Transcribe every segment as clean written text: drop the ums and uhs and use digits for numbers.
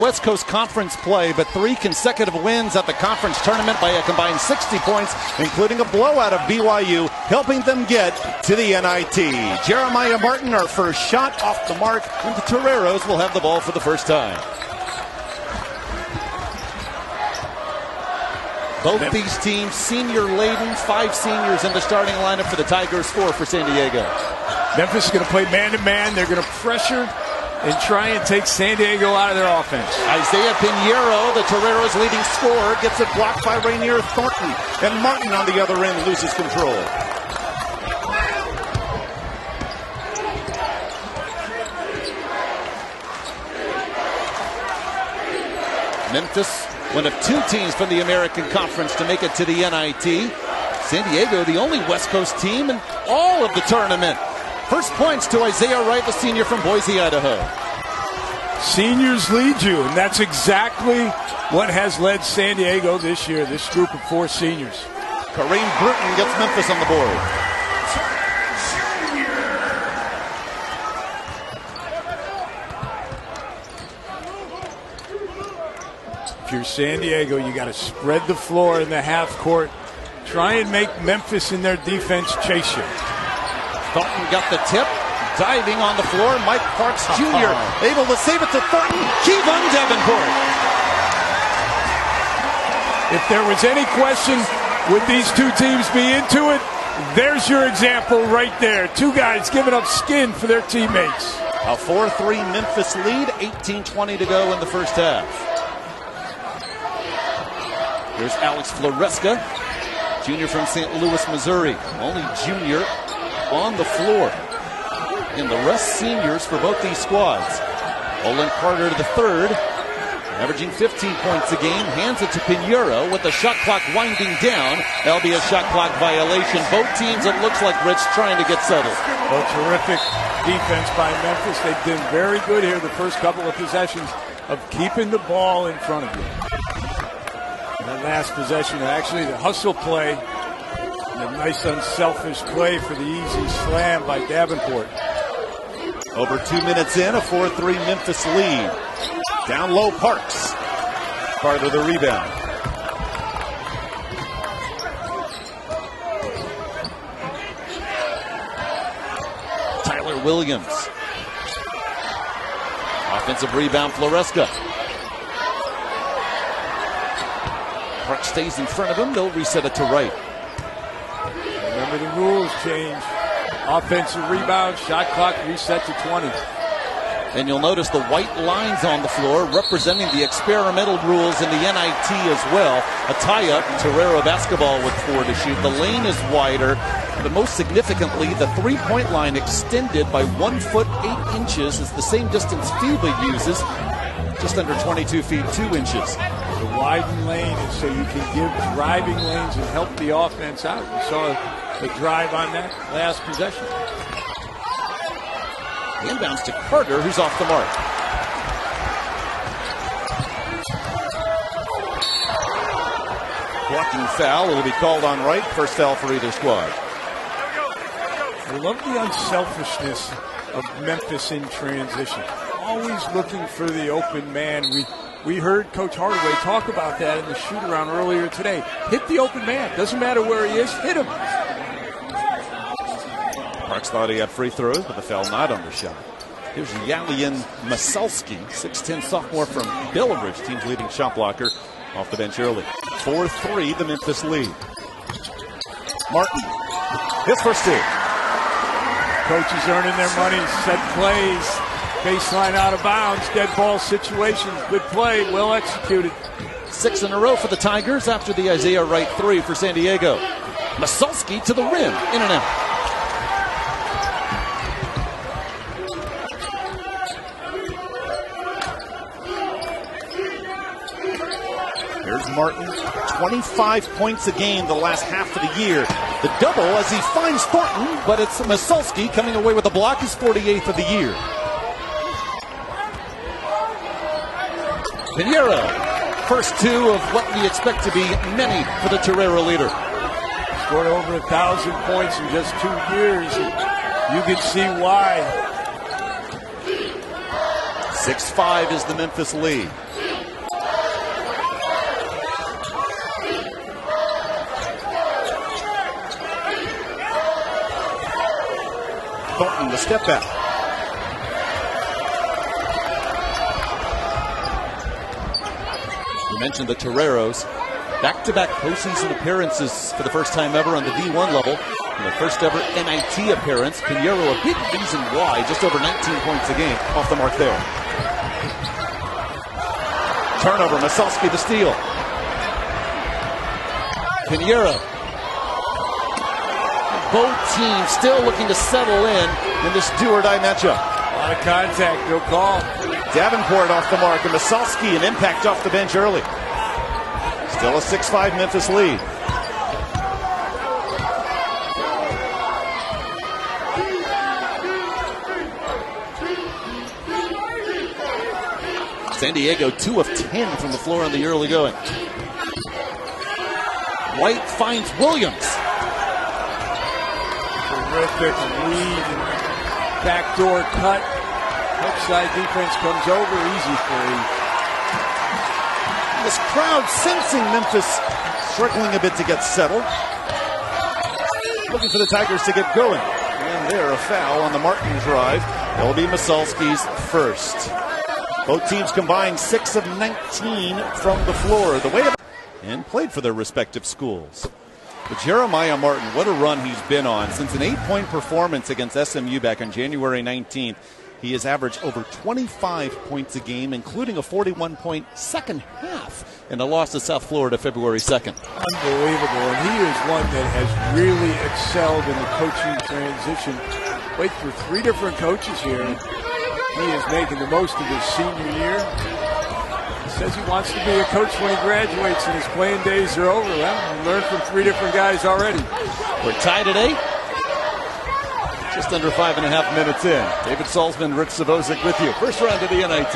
West Coast Conference play, but 3 consecutive wins at the conference tournament by a combined 60 points, including a blowout of BYU, helping them get to the NIT. Jeremiah Martin, our first shot off the mark, and the Toreros will have the ball for the first time. Both these teams senior-laden, 5 seniors in the starting lineup for the Tigers, 4 for San Diego. Memphis is going to play man-to-man. They're going to pressure and try and take San Diego out of their offense. Isaiah Pinheiro, the Toreros' leading scorer, gets it blocked by Rainier Thornton. And Martin on the other end loses control. Memphis, one of 2 teams from the American Conference to make it to the NIT. San Diego, the only West Coast team in all of the tournament. First points to Isaiah Wright, the senior from Boise, Idaho. Seniors lead you, and that's exactly what has led San Diego this year, this group of 4 seniors. Kareem Bruton gets Memphis on the board. If you're San Diego, you got to spread the floor in the half court. Try and make Memphis in their defense chase you. Thornton got the tip, diving on the floor. Mike Parks Jr. able to save it to Thornton. Kevon Davenport. If there was any question, would these 2 teams be into it? There's your example right there. 2 guys giving up skin for their teammates. A 4-3 Memphis lead, 18:20 to go in the first half. Here's Alex Floresca, junior from St. Louis, Missouri. Only junior on the floor. And the rest seniors for both these squads. Olin Carter the third, averaging 15 points a game, hands it to Pinheiro with the shot clock winding down. That'll be a shot clock violation. Both teams, it looks like, Rich, trying to get settled. Well, terrific defense by Memphis. They've been very good here the first couple of possessions of keeping the ball in front of you. And that last possession, actually the hustle play, a nice unselfish play for the easy slam by Davenport. Over 2 minutes in, a 4-3 Memphis lead. Down low, Parks. Part of the rebound. Tyler Williams. Offensive rebound, Floresca. Parks stays in front of him. They'll reset it to right. Remember, the rules change. Offensive rebound, shot clock reset to 20. And you'll notice the white lines on the floor representing the experimental rules in the NIT as well. A tie-up, Torero basketball with 4 to shoot. The lane is wider, but most significantly, the three-point line extended by 1 foot 8 inches is the same distance FIBA uses, just under 22 feet 2 inches. The widened lane is so you can give driving lanes and help the offense out. You saw the drive on that last possession. Inbounds to Carter, who's off the mark. Blocking foul will be called on right. First foul for either squad. I love the unselfishness of Memphis in transition. Always looking for the open man. We heard Coach Hardaway talk about that in the shoot-around earlier today. Hit the open man. Doesn't matter where he is. Hit him. Parks thought he had free throws, but the foul not on the shot. Here's Yalian Masalski, 6'10 sophomore from Bellbridge, team's leading shot blocker, off the bench early. 4-3, the Memphis lead. Martin, his first 2. Coaches earning their money, set plays, baseline out of bounds, dead ball situations, good play, well executed. 6 in a row for the Tigers after the Isaiah Wright 3 for San Diego. Masalski to the rim, in and out. Here's Martin, 25 points a game the last half of the year. The double as he finds Thornton, but it's Masalski coming away with a block, his 48th of the year. Pinheiro, first 2 of what we expect to be many for the Torero leader. Scored over 1,000 points in just 2 years. You can see why. 6-5 is the Memphis lead. Thornton, the step back. We mentioned the Toreros. Back-to-back postseason appearances for the first time ever on the D1 level. And their first ever NIT appearance. Pinheiro, a big reason why, just over 19 points a game. Off the mark there. Turnover, Masalski the steal. Pinheiro. Both teams still looking to settle in this do-or-die matchup. A lot of contact, no call. Davenport off the mark, and Masalski an impact off the bench early. Still a 6-5 Memphis lead. San Diego 2 of 10 from the floor in the early going. White finds Williams. Terrific lead. Backdoor cut. Outside defense comes over. Easy three. This crowd sensing Memphis struggling a bit to get settled. Looking for the Tigers to get going. And there, a foul on the Martin drive. It'll be Masalski's first. Both teams combined 6 of 19 from the floor. And played for their respective schools. But Jeremiah Martin, what a run he's been on. Since an 8-point performance against SMU back on January 19th, he has averaged over 25 points a game, including a 41-point second half in a loss to South Florida February 2nd. Unbelievable. And he is one that has really excelled in the coaching transition. Played for 3 different coaches here. He is making the most of his senior year. He says he wants to be a coach when he graduates and his playing days are over. Well, he learned from 3 different guys already. We're tied at 8. Just under 5.5 minutes in. David Salzman, Rich Savozic with you. First round of the NIT.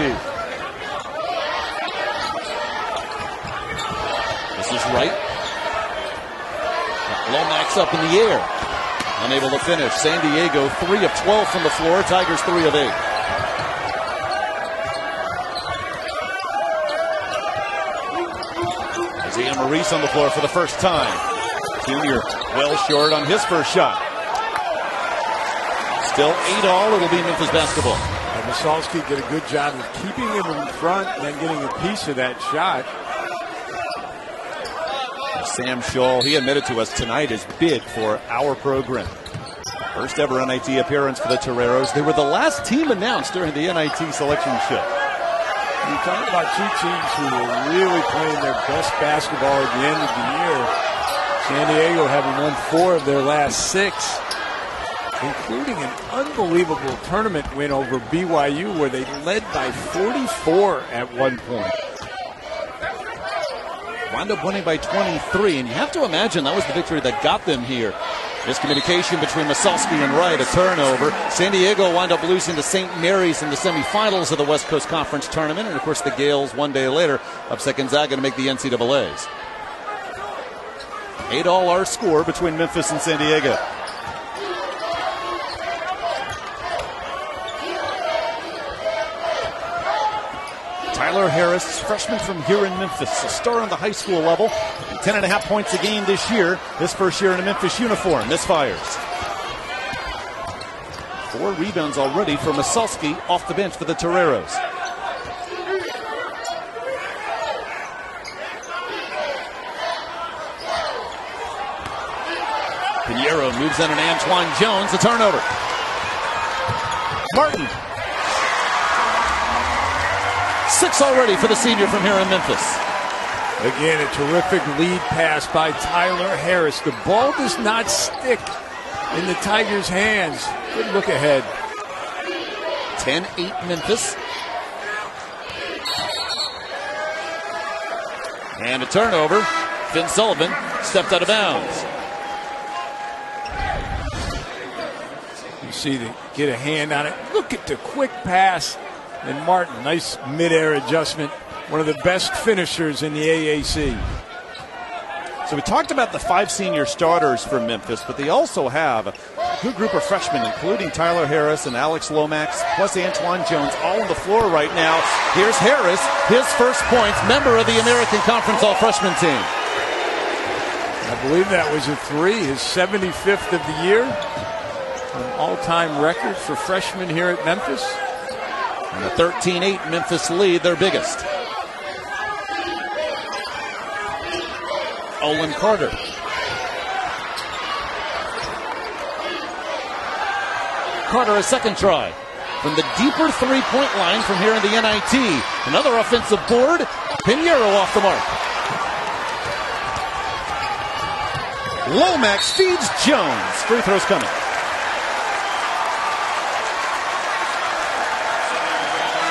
This is right. Lomax up in the air. Unable to finish. San Diego 3 of 12 from the floor. Tigers 3 of 8. Isaiah Maurice on the floor for the first time. Junior well short on his first shot. Still 8-all, it'll be Memphis basketball. And Masalski did a good job of keeping him in front and then getting a piece of that shot. Sam Scholl, he admitted to us tonight, is big for our program. First ever NIT appearance for the Toreros. They were the last team announced during the NIT selection show. You talk about 2 teams who were really playing their best basketball at the end of the year. San Diego having won 4 of their last 6. Including an unbelievable tournament win over BYU where they led by 44 at one point. Wound up winning by 23, and you have to imagine that was the victory that got them here. Miscommunication between Masalski and Wright, a turnover. San Diego wound up losing to St. Mary's in the semifinals of the West Coast Conference Tournament, and of course the Gales 1 day later upset Gonzaga to make the NCAAs. 8-all our score between Memphis and San Diego. Tyler Harris, freshman from here in Memphis, a star on the high school level, 10.5 points a game this year, his first year in a Memphis uniform, misfires. 4 rebounds already for Masalski off the bench for the Toreros. Pinheiro moves in, and Antoine Jones, a turnover. Martin. 6 already for the senior from here in Memphis. Again, a terrific lead pass by Tyler Harris. The ball does not stick in the Tigers' hands. Good look ahead. 10-8 Memphis. And a turnover. Finn Sullivan stepped out of bounds. You see they get a hand on it. Look at the quick pass. And Martin, nice mid-air adjustment. One of the best finishers in the AAC. So we talked about the 5 senior starters for Memphis, but they also have good group of freshmen, including Tyler Harris and Alex Lomax, plus Antoine Jones, all on the floor right now. Here's Harris, his first points, member of the American Conference All-Freshman team. I believe that was a three, his 75th of the year. An all-time record for freshmen here at Memphis. And a 13-8 Memphis lead, their biggest. Olin Carter. Carter, a second try. From the deeper three-point line from here in the NIT. Another offensive board. Pinheiro off the mark. Lomax feeds Jones. Free throws coming.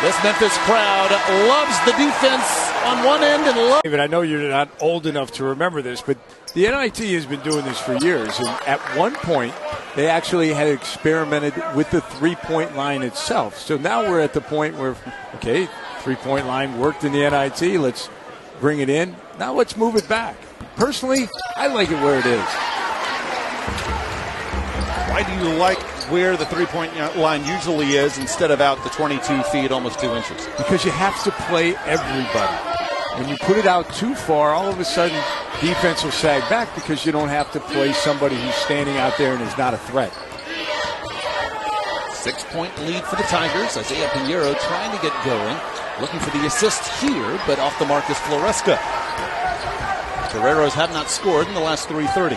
This Memphis crowd loves the defense on one end and loves... David, I know you're not old enough to remember this, but the NIT has been doing this for years. And at one point, they actually had experimented with the three-point line itself. So now we're at the point where, okay, three-point line worked in the NIT. Let's bring it in. Now let's move it back. Personally, I like it where it is. Why do you like where the three-point line usually is instead of out the 22 feet, almost 2 inches? Because you have to play everybody. When you put it out too far, all of a sudden defense will sag back because you don't have to play somebody who's standing out there and is not a threat. 6-point lead for the Tigers. Isaiah Pinheiro trying to get going. Looking for the assist here, but off the mark is Floresca. Toreros have not scored in the last 3:30.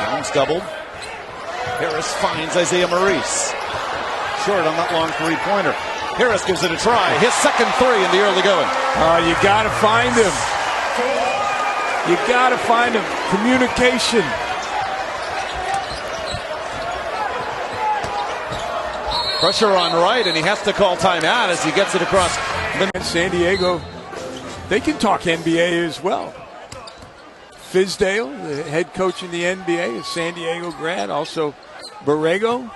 Jones doubled. Harris finds Isaiah Maurice. Short on that long three-pointer. Harris gives it a try. His second three in the early going. You got to find him. You got to find him. Communication. Pressure on Wright, and he has to call timeout as he gets it across. San Diego, they can talk NBA as well. Fizdale, the head coach in the NBA, is San Diego grad. Also, Borrego.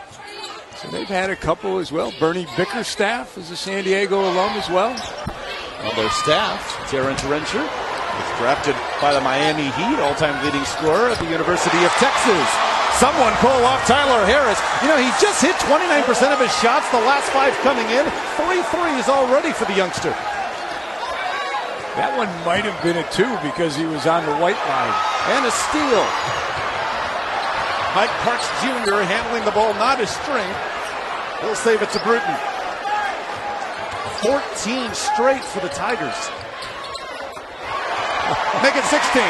So they've had a couple as well. Bernie Bickerstaff is a San Diego alum as well. Well, their staff, Jaron Terencher, was drafted by the Miami Heat, all-time leading scorer at the University of Texas. Someone pull off Tyler Harris. You know, he just hit 29% of his shots, the last 5 coming in. 3 threes already for the youngster. That one might have been a 2 because he was on the white line. And a steal. Mike Parks Jr. handling the ball, not his strength. He'll save it to Bruton. 14 straight for the Tigers. Make it 16.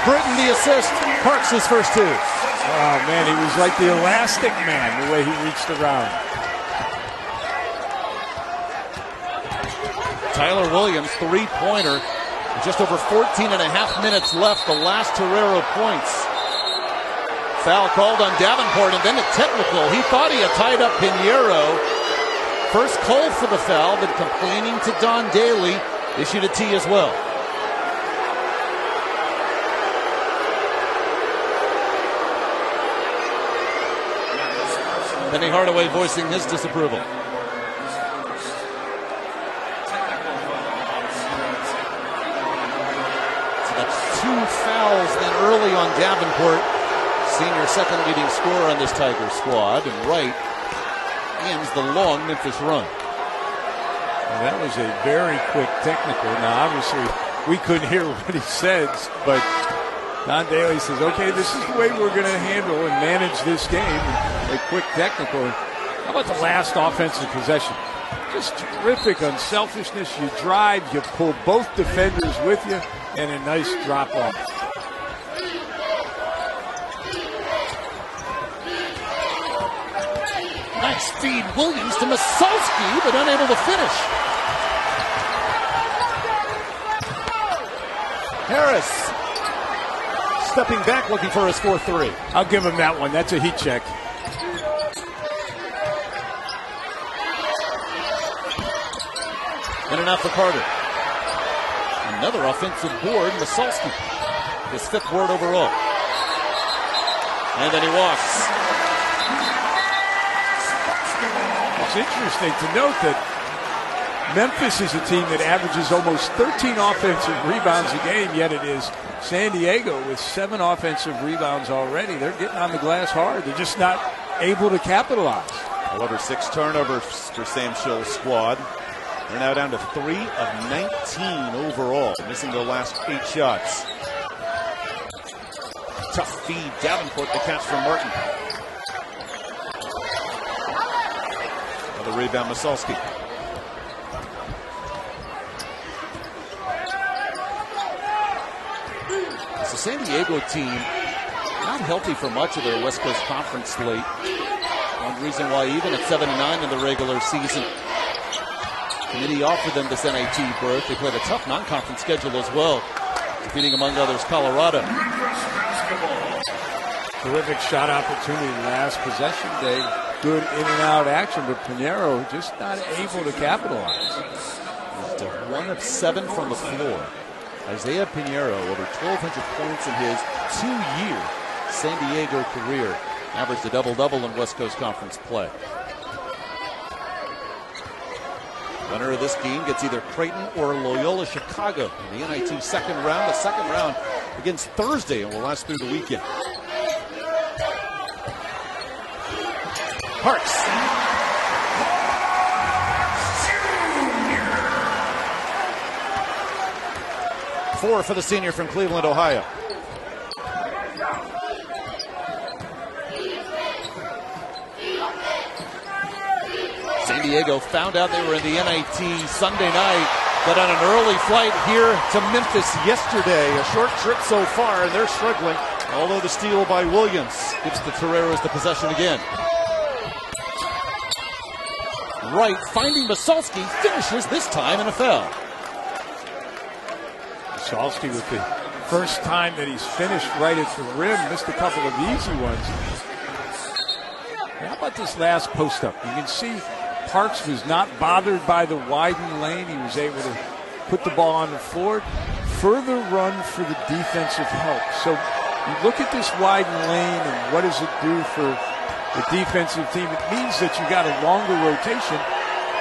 Bruton the assist. Parks his first 2. Oh, man, he was like the elastic man, the way he reached around. Tyler Williams, three-pointer. Just over 14 and a half minutes left, the last Torero points. Foul called on Davenport, and then a technical. He thought he had tied up Pinheiro. First call for the foul, but complaining to Don Daly, issued a T as well. Penny Hardaway voicing his disapproval. So that's 2 fouls then early on Davenport, senior second leading scorer on this Tigers squad, and Wright ends the long Memphis run. Well, that was a very quick technical. Now, obviously, we couldn't hear what he said, but Don Daly says, okay, this is the way we're going to handle and manage this game. A quick technical. How about the last offensive possession? Just terrific unselfishness. You drive, you pull both defenders with you, and a nice drop off. Nice feed, Williams to Masalski, but unable to finish. Harris stepping back, looking for his 4-3. I'll give him that one. That's a heat check. In and out for Carter. Another offensive board, Masalski. His 5th board overall. And then he walks. It's interesting to note that Memphis is a team that averages almost 13 offensive rebounds a game, yet it is San Diego with 7 offensive rebounds already. They're getting on the glass hard. They're just not able to capitalize. However, 6 turnovers for Sam Schill's squad. They're now down to 3 of 19 overall, missing their last 8 shots. Tough feed, Davenport, the catch from Martin. Another rebound, Masalski. It's a San Diego team not healthy for much of their West Coast Conference slate. One reason why even at 7-9 in the regular season, committee offered them this NIT berth. They played a tough non-conference schedule as well, defeating among others Colorado. Terrific shot opportunity last possession day. Good in and out action, but Pinheiro just not able to capitalize. He's 1 of 7 from the floor. Isaiah Pinheiro over 1,200 points in his 2-year San Diego career. Averaged a double-double in West Coast Conference play. Winner of this game gets either Creighton or Loyola Chicago in the NIT second round. The second round begins Thursday and will last through the weekend. Parks. Four for the senior from Cleveland, Ohio. San Diego found out they were in the NIT Sunday night, got on an early flight here to Memphis yesterday. A short trip so far, and they're struggling. Although the steal by Williams gives the Toreros the possession again. Wright finding Masalski, finishes this time in a foul. Masalski with the first time that he's finished right at the rim, missed a couple of easy ones. How about this last post-up? You can see Parks was not bothered by the widened lane. He was able to put the ball on the floor. Further run for the defensive help. So you look at this widened lane and what does it do for the defensive team? It means that you got a longer rotation.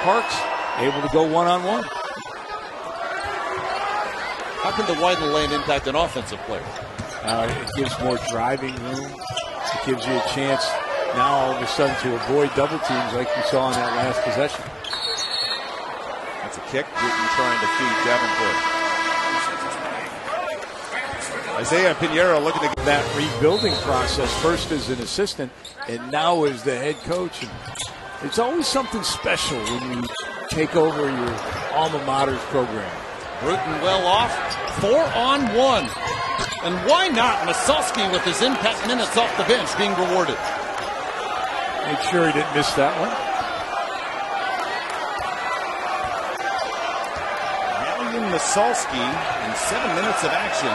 Parks able to go one-on-one. How can the widened lane impact an offensive player? It gives more driving room. It gives you a chance now all of a sudden to avoid double teams like we saw in that last possession. That's a kick. Newton trying to feed Davenport. Isaiah Pinheiro looking to get that rebuilding process, first as an assistant and now as the head coach. And it's always something special when you take over your alma mater's program. Bruton well off, 4-on-1. And why not Masalski with his impact minutes off the bench being rewarded? Make sure he didn't miss that one. William Masalski in 7 minutes of action.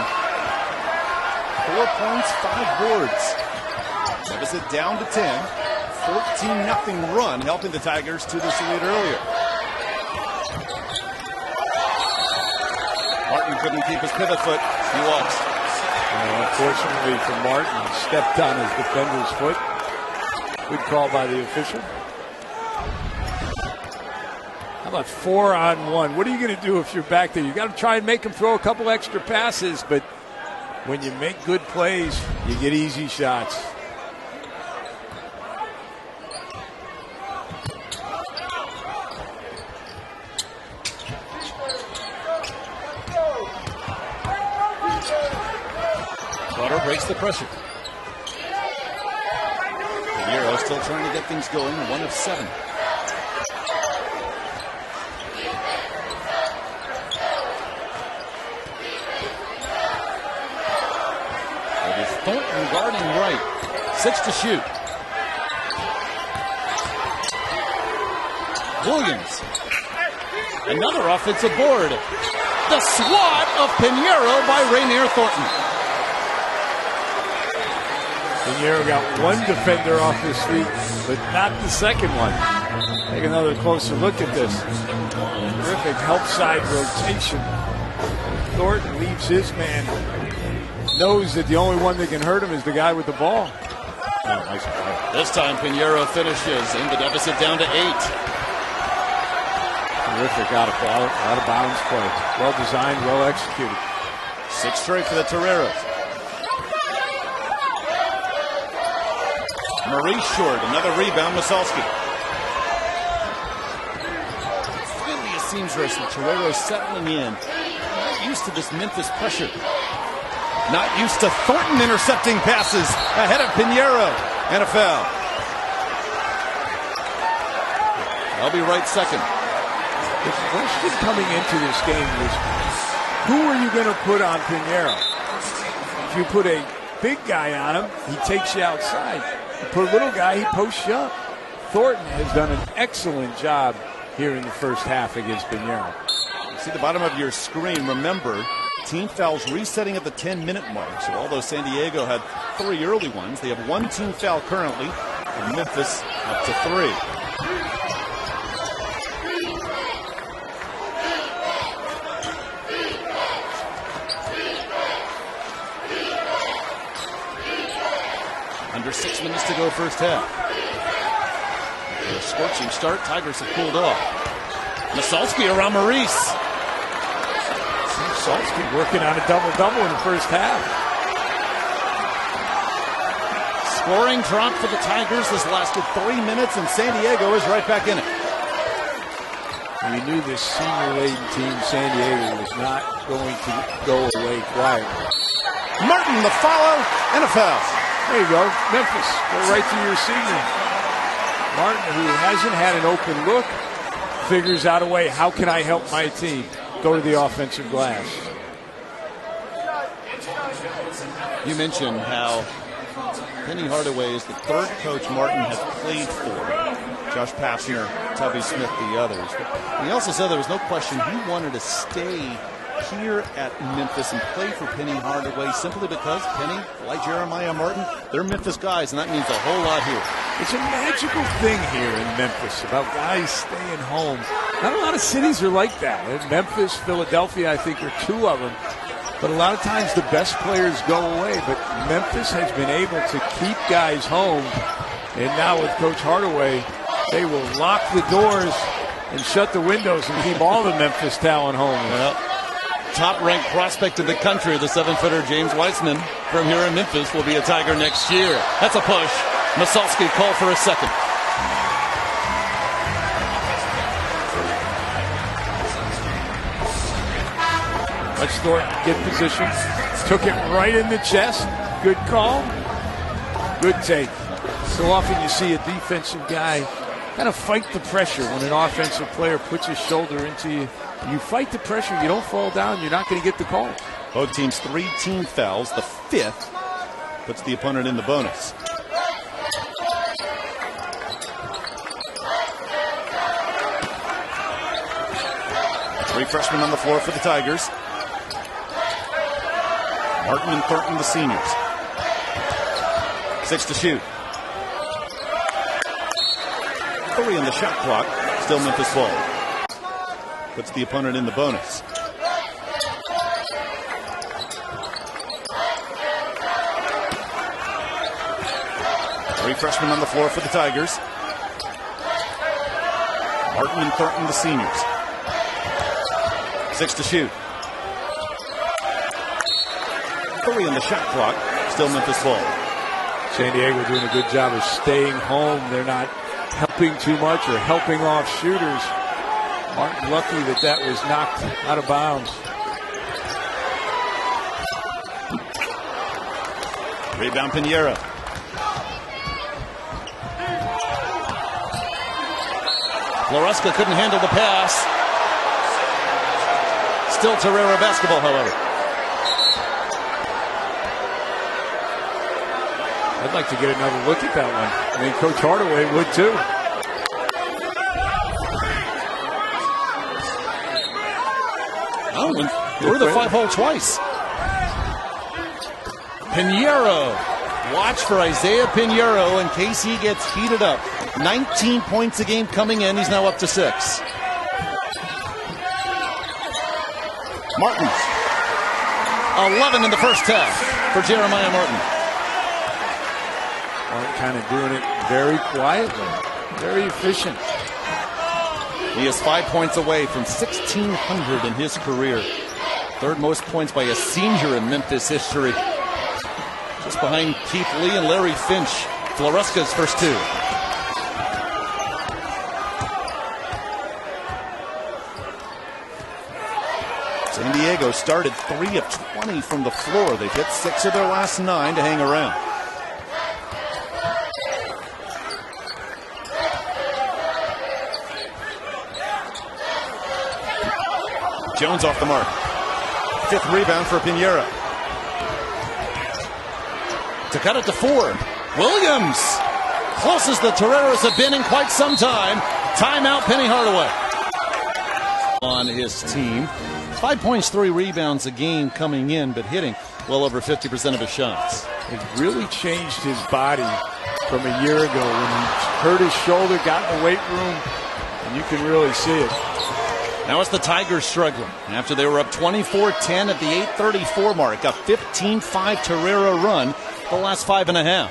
4 points, 5 boards. Deficit down to 10. 14-0 run, helping the Tigers to this lead earlier. Martin couldn't keep his pivot foot. He walks. Unfortunately for Martin, he stepped on his defender's foot. Good call by the official. How about 4-on-1? What are you going to do if you're back there? You got to try and make him throw a couple extra passes, but when you make good plays, you get easy shots. Butter breaks the pressure. Pinheiro still trying to get things going, 1 of 7. It is Thornton guarding right. 6 to shoot. Williams. Another offensive board. The swat of Pinheiro by Rainier Thornton. Pinheiro got one defender off his feet, but not the second one. Take another closer look at this. Terrific help side rotation. Thornton leaves his man. Knows that the only one that can hurt him is the guy with the ball. Oh, nice play. This time Pinheiro finishes in the deficit down to 8. Terrific out of bounds play. Well designed, well executed. 6 straight for the Toreros. Maurice short, another rebound, Masalski. Really, it seems the Toreros settling in. Not used to this Memphis pressure. Not used to Thornton intercepting passes ahead of Pinheiro. And a foul. I'll be right second. The question coming into this game was, who are you going to put on Pinheiro? If you put a big guy on him, he takes you outside. You put a little guy, he posts you up. Thornton has done an excellent job here in the first half against Pinheiro. You see the bottom of your screen. Remember, team fouls resetting at the 10-minute mark. So although San Diego had 3 early ones, they have 1 team foul currently, and Memphis up to 3. Under 6 minutes to go first half. A scorching start. Tigers have cooled off. Masalski around Maurice. Masalski working on a double-double in the first half. Scoring drop for the Tigers. This lasted 3 minutes, and San Diego is right back in it. You knew this senior-laden team, San Diego, was not going to go away quietly. Martin, the follow, and a foul. There you go. Memphis, go right to your senior. Martin, who hasn't had an open look, figures out a way, how can I help my team? Go to the offensive glass. You mentioned how Penny Hardaway is the 3rd coach Martin has played for. Josh Pafner, Tubby Smith, the others. But he also said there was no question he wanted to stay here at Memphis and play for Penny Hardaway simply because Penny, like Jeremiah Martin, they're Memphis guys, and that means a whole lot here. It's a magical thing here in Memphis about guys staying home. Not a lot of cities are like that. Memphis, Philadelphia, I think, are 2 of them. But a lot of times the best players go away. But Memphis has been able to keep guys home. And now with Coach Hardaway, they will lock the doors and shut the windows and keep all the Memphis talent home. Well, top-ranked prospect in the country, the 7-footer James Weissman from here in Memphis will be a Tiger next year. That's a push. Masalski called for a second. Let's Thornton get position. Took it right in the chest. Good call. Good take. So often you see a defensive guy kind of fight the pressure when an offensive player puts his shoulder into you. You fight the pressure, you don't fall down, you're not going to get the call. Both teams 3 team fouls. The 5th puts the opponent in the bonus. Three freshmen on the floor for the Tigers. Martin and Thornton, the seniors. 6 to shoot. 3 on the shot clock. Still Memphis ball. Puts the opponent in the bonus. Three freshmen on the floor for the Tigers. Martin and Thornton, the seniors. 6 to shoot. 3 on the shot clock. Still Memphis ball. San Diego doing a good job of staying home. They're not helping too much or helping off shooters. Martin lucky that was knocked out of bounds. Rebound Pinheiro. Floresca couldn't handle the pass. Still Torero basketball, however. I'd like to get another look at that one. I mean, Coach Hardaway would too. Oh, and through the 5-hole twice. Pinheiro. Watch for Isaiah Pinheiro in case he gets heated up. 19 points a game coming in. He's now up to 6. Martin. 11 in the first half for Jeremiah Martin. Martin kind of doing it very quietly. Very efficient. He is 5 points away from 1,600 in his career. Third most points by a senior in Memphis history. Just behind Keith Lee and Larry Finch. Floresca's first two. San Diego started 3 of 20 from the floor. They've hit 6 of their last 9 to hang around. Jones off the mark. 5th rebound for Pinheiro. To cut it to 4. Williams. Closest the Toreros have been in quite some time. Timeout, Penny Hardaway. On his team. 5 points, 3 rebounds a game coming in, but hitting well over 50% of his shots. It really changed his body from a year ago when he hurt his shoulder, got in the weight room, and you can really see it. Now it's the Tigers struggling. After they were up 24-10 at the 8:34 mark, a 15-5 Torero run the last 5.5.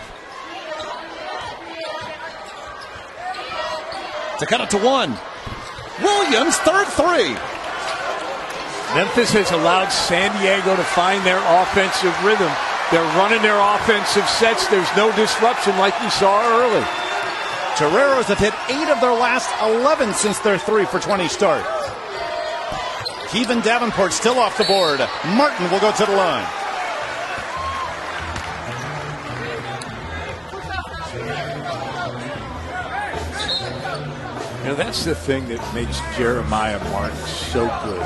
To cut it to 1. Williams, third 3. Memphis has allowed San Diego to find their offensive rhythm. They're running their offensive sets. There's no disruption like we saw early. Toreros have hit 8 of their last 11 since their 3 for 20 start. Kevin Davenport still off the board. Martin will go to the line. You know, that's the thing that makes Jeremiah Martin so good.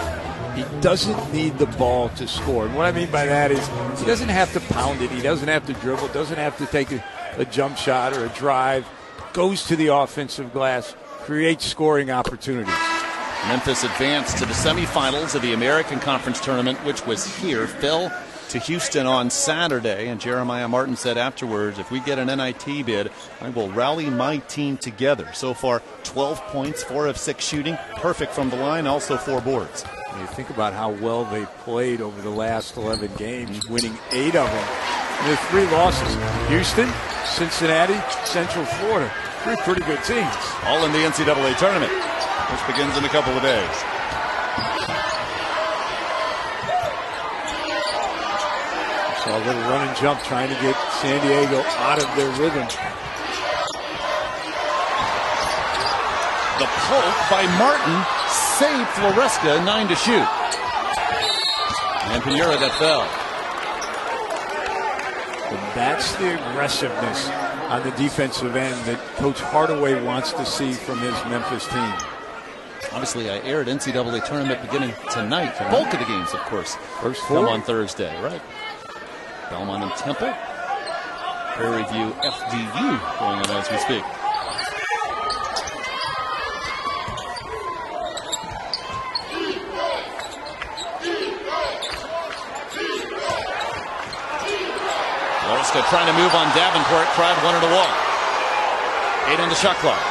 He doesn't need the ball to score. And what I mean by that is he doesn't have to pound it. He doesn't have to dribble. Doesn't have to take a jump shot or a drive. Goes to the offensive glass, creates scoring opportunities. Memphis advanced to the semifinals of the American Conference Tournament, which was here. Fell to Houston on Saturday, and Jeremiah Martin said afterwards, if we get an NIT bid, I will rally my team together. So far, 12 points, 4 of 6 shooting, perfect from the line, also 4 boards. When you think about how well they played over the last 11 games, winning 8 of them. Their 3 losses, Houston, Cincinnati, Central Florida. 3 pretty good teams. All in the NCAA tournament, which begins in a couple of days. So a little run and jump trying to get San Diego out of their rhythm. The poke by Martin saved Floresca, 9 to shoot. And Pinheiro that fell. And that's the aggressiveness on the defensive end that Coach Hardaway wants to see from his Memphis team. Obviously, I aired NCAA tournament beginning tonight. The bulk of the games, of course, first come on Thursday, right? Belmont and Temple. Prairie View FDU going on as we speak. Floresca trying to move on Davenport. Crowd wanted to walk. 8 on the shot clock.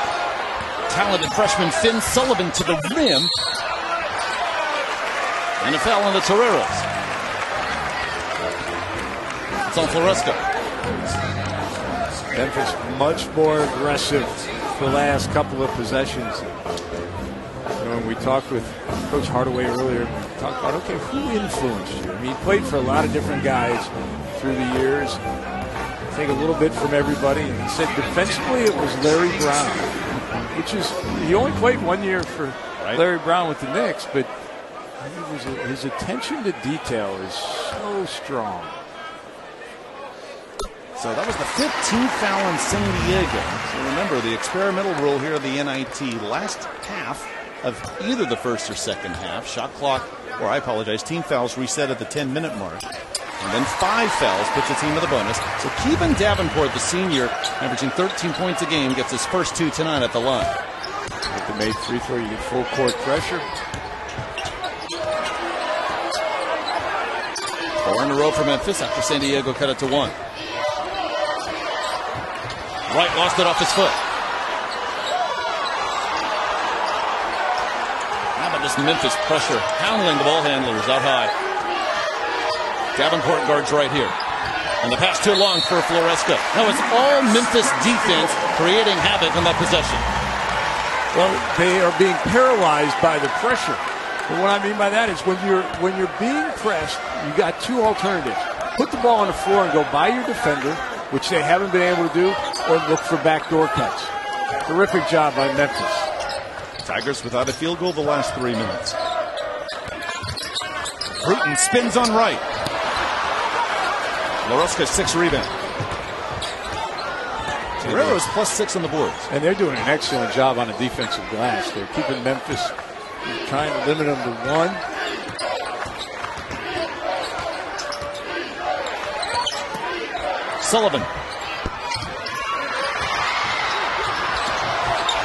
Talented freshman Finn Sullivan to the rim. And a foul on the Toreros. It's on Floresca. Memphis much more aggressive the last couple of possessions. You know, when we talked with Coach Hardaway earlier, we talked about, okay, who influenced you? I mean, he played for a lot of different guys through the years. I think a little bit from everybody. And he said defensively it was Larry Brown, which is, he only played 1 year for Larry Brown with the Knicks, but his attention to detail is so strong. So that was the 15th foul on San Diego. So remember, the experimental rule here of the NIT, last half of either the first or second half, shot clock, or I apologize, team fouls reset at the 10-minute mark. And then 5 fouls puts the team with a bonus. So Kevin Davenport, the senior, averaging 13 points a game, gets his first 2 tonight at the line. With the made free throw, you get full court pressure. 4 in a row for Memphis after San Diego cut it to 1. Wright lost it off his foot. How about this Memphis pressure, hounding the ball handlers out high. Davenport guards right here. And the pass too long for Floresca. Now it's all Memphis defense creating havoc on that possession. Well, they are being paralyzed by the pressure. And what I mean by that is when you're being pressed, you got two alternatives. Put the ball on the floor and go by your defender, which they haven't been able to do, or look for backdoor cuts. Terrific job by Memphis. Tigers without a field goal the last 3 minutes. Bruton spins on right. Floresca 6 rebound. Guerrero's +6 on the boards. And they're doing an excellent job on the defensive glass. They're keeping Memphis, trying to limit them to 1. Sullivan.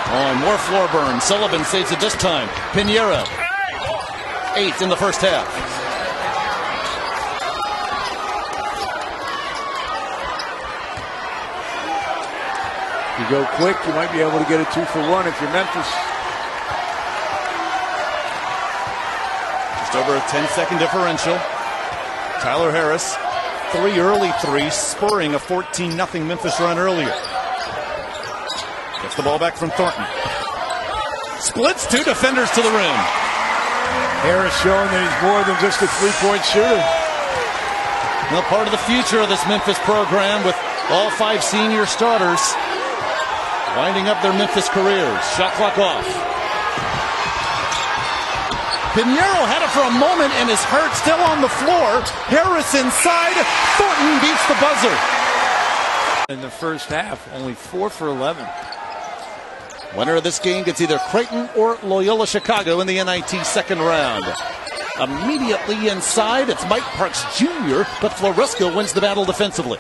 Oh, and more floor burn. Sullivan saves it this time. Pinheiro. 8 in the first half. You go quick, you might be able to get a 2-for-1 if you're Memphis. Just over a 10-second differential. Tyler Harris, 3 early threes, spurring a 14-0 Memphis run earlier. Gets the ball back from Thornton. Splits 2 defenders to the rim. Harris showing that he's more than just a three-point shooter. Now part of the future of this Memphis program with all 5 senior starters winding up their Memphis careers. Shot clock off. Pinheiro had it for a moment and is hurt, still on the floor. Harris inside. Thornton beats the buzzer. In the first half, only 4 for 11. Winner of this game gets either Creighton or Loyola Chicago in the NIT second round. Immediately inside, it's Mike Parks Jr., but Floresca wins the battle defensively.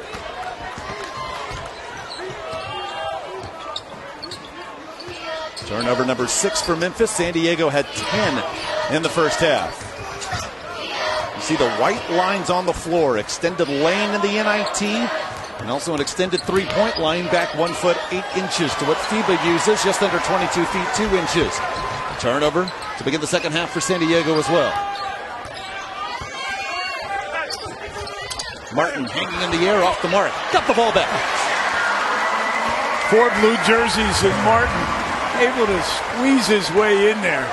Turnover number 6 for Memphis. San Diego had 10 in the first half. You see the white lines on the floor. Extended lane in the NIT, and also an extended three-point line back 1 foot 8 inches to what FIBA uses, just under 22 feet 2 inches. Turnover to begin the second half for San Diego as well. Martin hanging in the air off the mark. Got the ball back. 4 blue jerseys and Martin able to squeeze his way in there.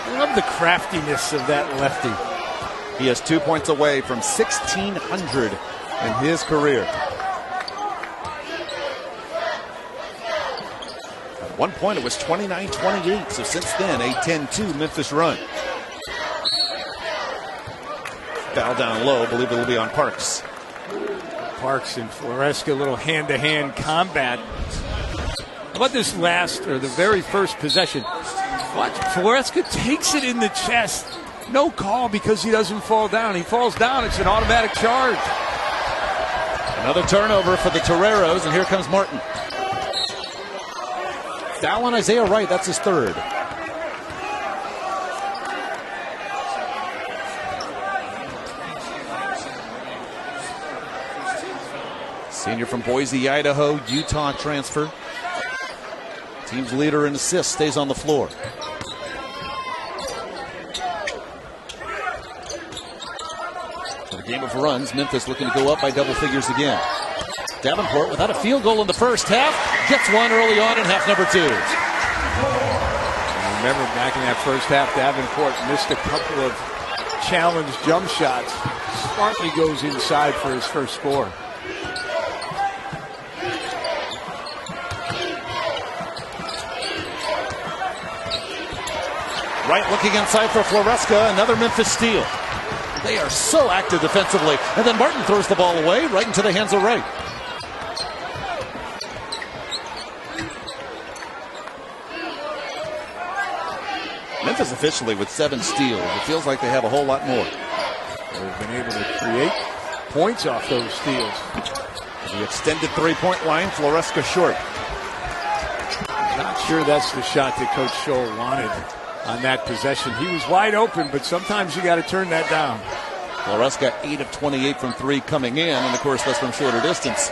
I love the craftiness of that lefty. He is 2 points away from 1,600 in his career. At one point it was 29-28, so since then a 10-2 Memphis run. Foul down low, believe it will be on Parks. Parks and Floresca, a little hand-to-hand combat. How about this last, or the very first possession? Watch, Floresca takes it in the chest. No call because he doesn't fall down. He falls down, it's an automatic charge. Another turnover for the Toreros, and here comes Martin. Foul on Isaiah Wright, that's his 3rd. Senior from Boise, Idaho, Utah transfer. Team's leader in assists stays on the floor. For the game of runs, Memphis looking to go up by double figures again. Davenport without a field goal in the first half. Gets one early on in half number 2. Remember back in that first half, Davenport missed a couple of challenged jump shots. Smartly goes inside for his first score. Wright looking inside for Floresca, another Memphis steal. They are so active defensively. And then Martin throws the ball away right into the hands of Wright. Memphis officially with 7 steals. It feels like they have a whole lot more. They've been able to create points off those steals. The extended three-point line, Floresca short. Not sure that's the shot that Coach Scholl wanted on that possession. He was wide open, but sometimes you got to turn that down. Floresca 8 of 28 from 3 coming in, and of course that's from shorter distance.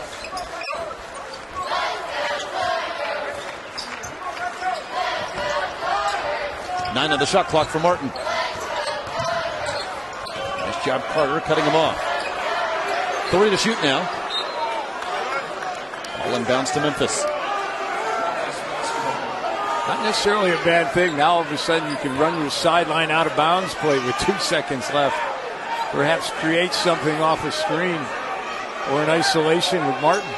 Nine on the shot clock for Martin. Nice job Carter cutting him off. 3 to shoot now. Olin bounce to Memphis. Not necessarily a bad thing. Now all of a sudden you can run your sideline out of bounds play with 2 seconds left. Perhaps create something off a screen or an isolation with Martin.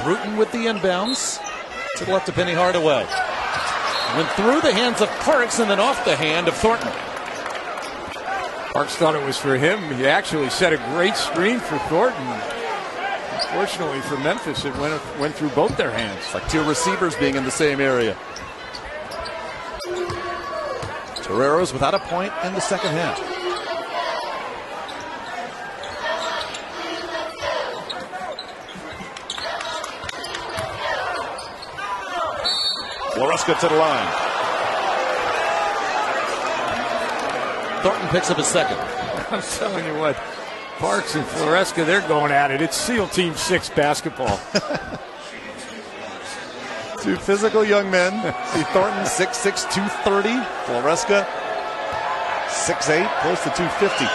Bruton with the inbounds to the left of Penny Hardaway. Went through the hands of Parks and then off the hand of Thornton. Parks thought it was for him. He actually set a great screen for Thornton. Unfortunately for Memphis, it went through both their hands. It's like 2 receivers being in the same area. Torero's without a point in the second half. Floresca to the line. Thornton picks up his second. I'm telling you what, Parks and Floresca, they're going at it. It's SEAL Team 6 basketball. 2 physical young men. See Thornton 6'6", 230. Floresca 6'8", close to 250.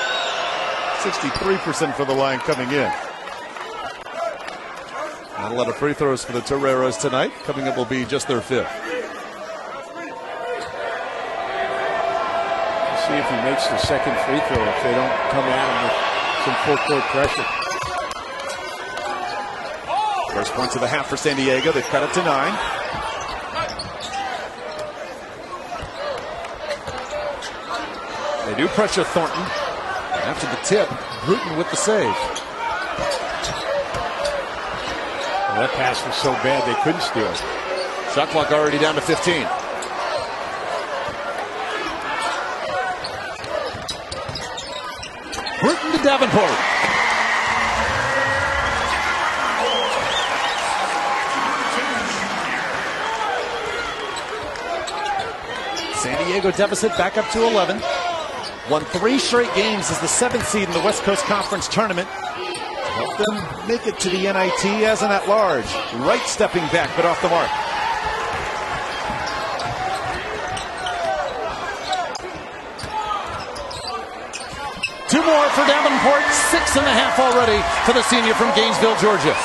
63% for the line coming in. Not a lot of free throws for the Toreros tonight. Coming up will be just their 5th. See if he makes the second free throw if they don't come at him with some full court pressure. First points of the half for San Diego. They've cut it to 9. They do pressure Thornton. And after the tip, Bruton with the save. Well, that pass was so bad they couldn't steal it. Shot clock already down to 15. Bruton to Davenport. San Diego deficit back up to 11. Won 3 straight games as the 7th seed in the West Coast Conference Tournament. Help them make it to the NIT as an at-large. Wright stepping back, but off the mark. Two more for Davenport. 6.5 already for the senior from Gainesville, Georgia.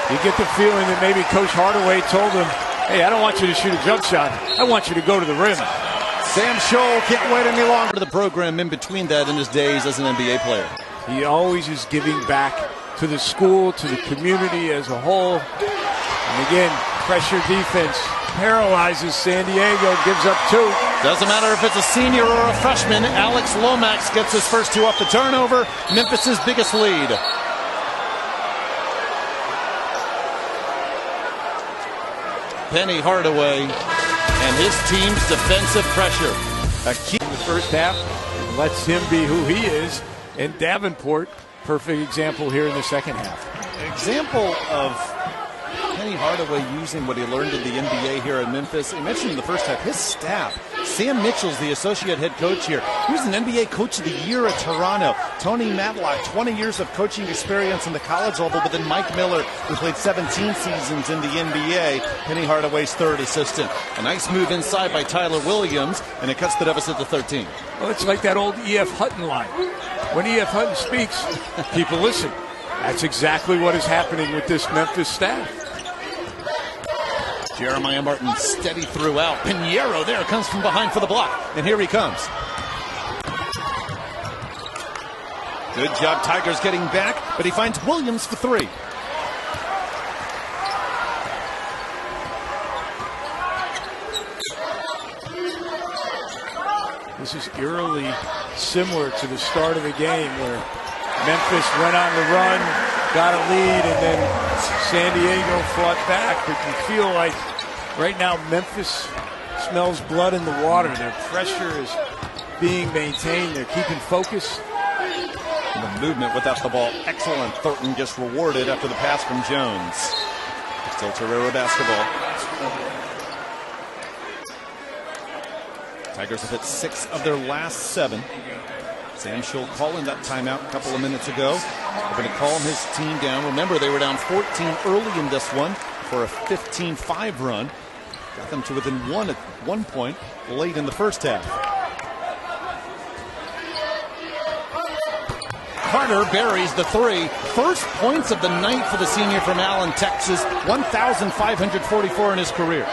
You get the feeling that maybe Coach Hardaway told him, hey, I don't want you to shoot a jump shot. I want you to go to the rim. Sam Scholl can't wait any longer. The program in between that in his days as an NBA player. He always is giving back to the school, to the community as a whole. And again, pressure defense paralyzes San Diego, gives up 2. Doesn't matter if it's a senior or a freshman. Alex Lomax gets his first 2 off the turnover. Memphis's biggest lead. Penny Hardaway and his team's defensive pressure. A key in the first half lets him be who he is. And Davenport, perfect example here in the second half. An example of Penny Hardaway using what he learned in the NBA here in Memphis. He mentioned in the first half his staff. Sam Mitchell's the associate head coach here. He was an NBA Coach of the Year at Toronto. Tony Matlock, 20 years of coaching experience in the college level, but then Mike Miller, who played 17 seasons in the NBA, Penny Hardaway's 3rd assistant. A nice move inside by Tyler Williams, and it cuts the deficit to 13. Well, it's like that old E.F. Hutton line. When E.F. Hutton speaks, people listen. That's exactly what is happening with this Memphis staff. Jeremiah Martin steady throughout. Pinheiro there comes from behind for the block. And here he comes. Good job, Tigers getting back, but he finds Williams for 3. This is eerily similar to the start of the game where Memphis went on the run, got a lead, and then San Diego fought back. But you feel like right now Memphis smells blood in the water. Their pressure is being maintained. They're keeping focus. And the movement without the ball, excellent. Thornton gets rewarded after the pass from Jones. Still Torero basketball. Tigers have hit 6 of their last 7. Sam Scholl calling that timeout a couple of minutes ago. They're going to calm his team down. Remember, they were down 14 early in this one for a 15-5 run. Got them to within 1 at one point late in the first half. Carter buries the three. First points of the night for the senior from Allen, Texas. 1,544 in his career.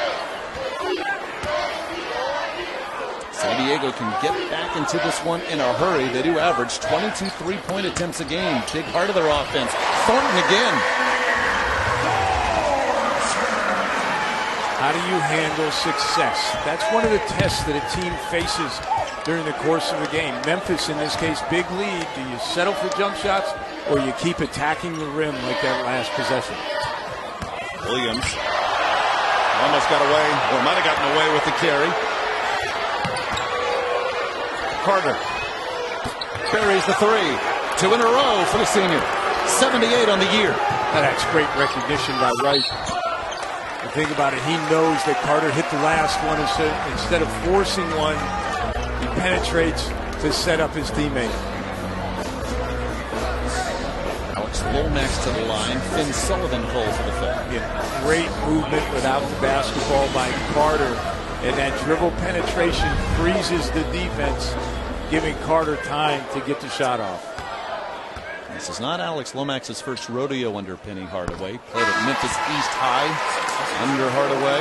San Diego can get back into this one in a hurry. They do average 22 three-point attempts a game. Big part of their offense. Thornton again. How do you handle success? That's one of the tests that a team faces during the course of the game. Memphis, in this case, big lead. Do you settle for jump shots or you keep attacking the rim like that last possession? Williams almost got away, or might have gotten away with the carry. Carter buries the three. 2 in a row for the senior. 78 on the year. That's great recognition by Wright. Think about it. He knows that Carter hit the last one. Instead of forcing one, he penetrates to set up his teammate. Alex Lomax to the line. Finn Sullivan calls for the foul. Yeah, great movement without the basketball by Carter. And that dribble penetration freezes the defense, giving Carter time to get the shot off. This is not Alex Lomax's first rodeo under Penny Hardaway. Played at Memphis East High under Hardaway.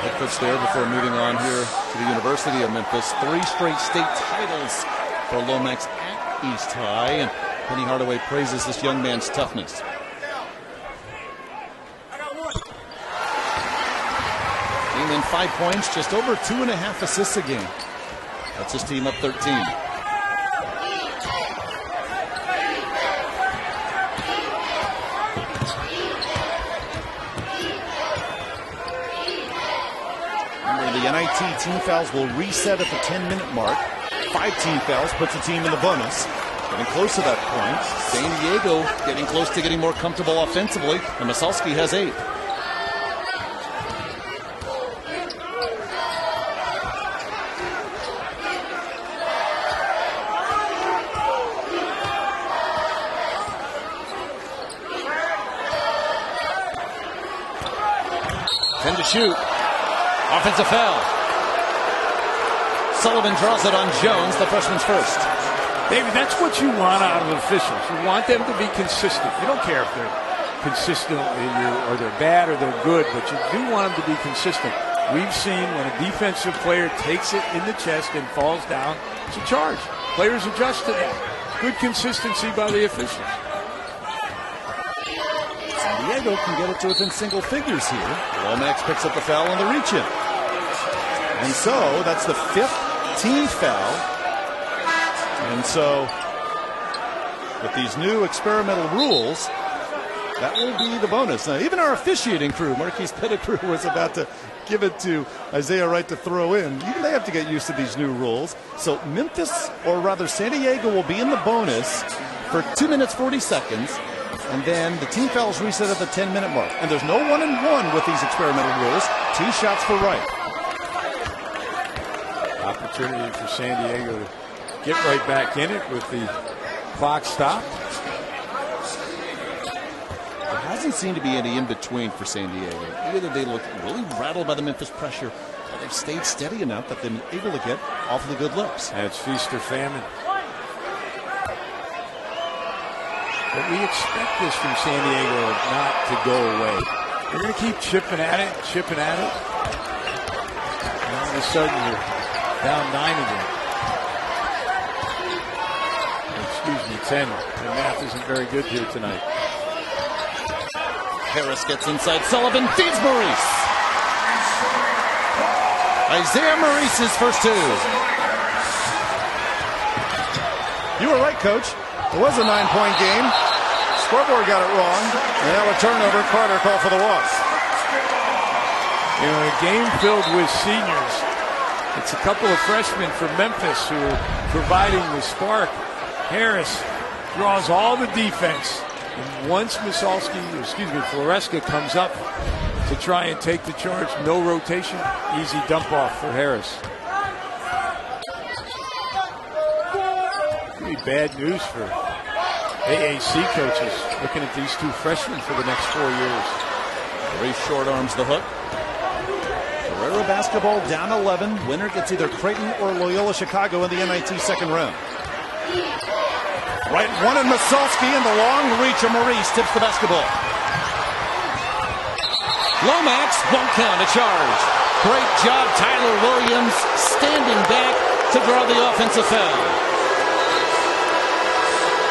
Head coach there before moving on here to the University of Memphis. 3 straight state titles for Lomax at East High. And Penny Hardaway praises this young man's toughness. Game in 5 points, just over 2.5 assists a game. That's his team up 13. The NIT team fouls will reset at the 10-minute mark. 5 team fouls puts the team in the bonus. Getting close to that point. San Diego getting close to getting more comfortable offensively. And Masalski has 8. Ten to shoot. Offensive foul. Sullivan draws it on Jones, the freshman's first. David, that's what you want out of officials. You want them to be consistent. You don't care if they're consistent or they're bad or they're good, but you do want them to be consistent. We've seen when a defensive player takes it in the chest and falls down, it's a charge. Players adjust to that. Good consistency by the officials. San Diego can get it to within single figures here. Lomax picks up the foul on the reach-in. And so that's the 5th team foul. And so with these new experimental rules, that will be the bonus. Now, even our officiating crew, Marquise Pettigrew, was about to give it to Isaiah Wright to throw in. Even they have to get used to these new rules. So Memphis, or rather San Diego, will be in the bonus for 2 minutes, 40 seconds. And then the team fouls reset at the 10-minute mark. And there's no 1-and-1 with these experimental rules. 2 shots for Wright. Opportunity for San Diego to get right back in it with the clock stopped. There hasn't seemed to be any in-between for San Diego. Either they look really rattled by the Memphis pressure, or they've stayed steady enough that they've been able to get awfully good looks. That's feast or famine. But we expect this from San Diego not to go away. They're going to keep chipping at it. And all of a sudden, you're down 9 again. Excuse me, 10. The math isn't very good here tonight. Harris gets inside. Sullivan feeds Maurice. Isaiah Maurice's first 2. You were right, Coach. It was a 9-point game. Scoreboard got it wrong. And now a turnover. Carter called for the loss. You know, a game filled with seniors. It's a couple of freshmen from Memphis who are providing the spark. Harris draws all the defense. And once Floresca comes up to try and take the charge, no rotation, easy dump off for Harris. Pretty bad news for AAC coaches looking at these 2 freshmen for the next 4 years. Very short arms the hook. Guerrero basketball down 11. Winner gets either Creighton or Loyola Chicago in the NIT second round. Right one in Masalski, and the long reach of Maurice tips the basketball. Lomax won't count a charge. Great job, Tyler Williams, standing back to draw the offensive foul.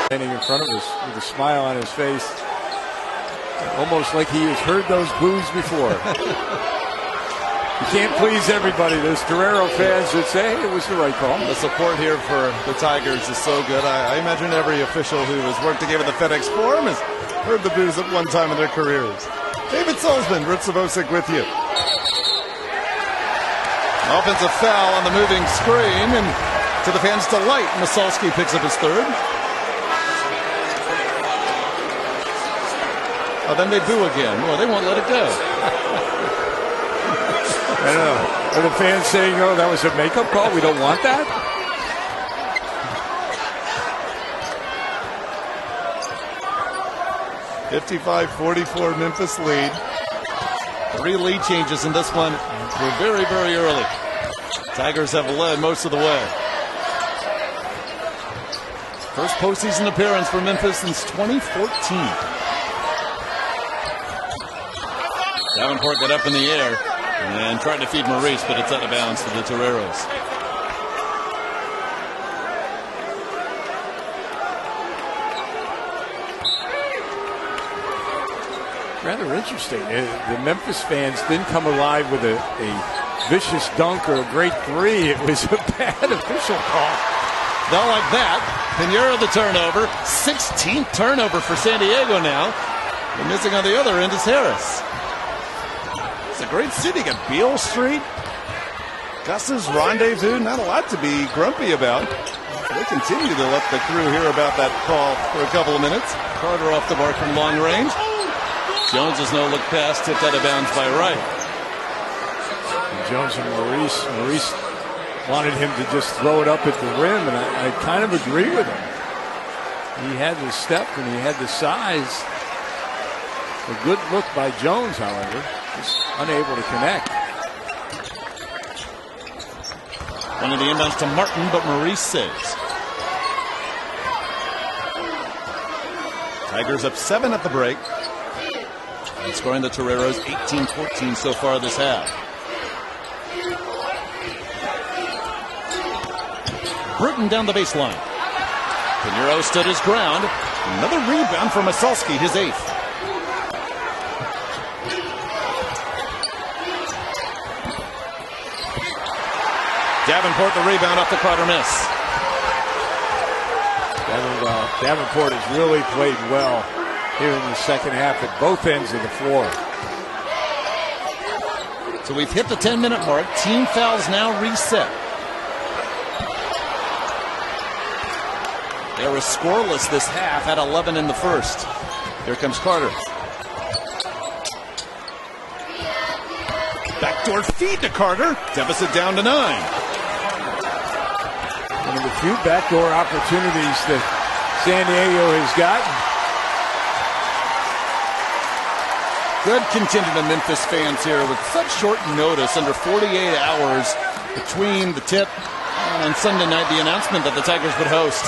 Standing in front of us with a smile on his face, almost like he has heard those boos before. You can't please everybody. There's Torero fans that say it was the right call. The support here for the Tigers is so good. I imagine every official who has worked the game at the FedEx Forum has heard the boos at one time in their careers. David Salzman, Rich Savosic with you. Offensive foul on the moving screen, and to the fans' delight, Masalski picks up his third. Oh, then they boo again. Well, they won't let it go. I know. Are the fans saying, oh, that was a makeup call? We don't want that? (55-44) Memphis lead. 3 lead changes in this one. We're very, very early. Tigers have led most of the way. First postseason appearance for Memphis since 2014. Davenport got up in the air and tried to feed Maurice, but it's out of bounds for the Toreros. Rather interesting. The Memphis fans didn't come alive with a vicious dunk or a great three. It was a bad official call. Not like that. Pinheiro the turnover. 16th turnover for San Diego now. And missing on the other end is Harris. It's a great city. Got Beale Street. Gus's Rendezvous, not a lot to be grumpy about. They continue to let the crew hear about that call for a couple of minutes. Carter off the mark from long range. Jones' no-look pass tipped out of bounds by Wright. And Jones and Maurice wanted him to just throw it up at the rim, and I kind of agree with him. He had the step and he had the size. A good look by Jones, however, just unable to connect. One of the inbounds to Martin, but Maurice saves. Tigers up 7 at the break. And scoring the Toreros 18-14 so far this half. Bruton down the baseline. Pinheiro stood his ground. Another rebound for Masalski, his 8th. Davenport the rebound off the Carter miss. Davenport has really played well here in the second half at both ends of the floor. So we've hit the 10-minute mark. Team fouls now reset. They were scoreless this half at 11 in the first. Here comes Carter. Backdoor feed to Carter. Deficit down to 9. One of the few backdoor opportunities that San Diego has gotten. Good contingent of Memphis fans here with such short notice, under 48 hours between the tip and Sunday night, the announcement that the Tigers would host.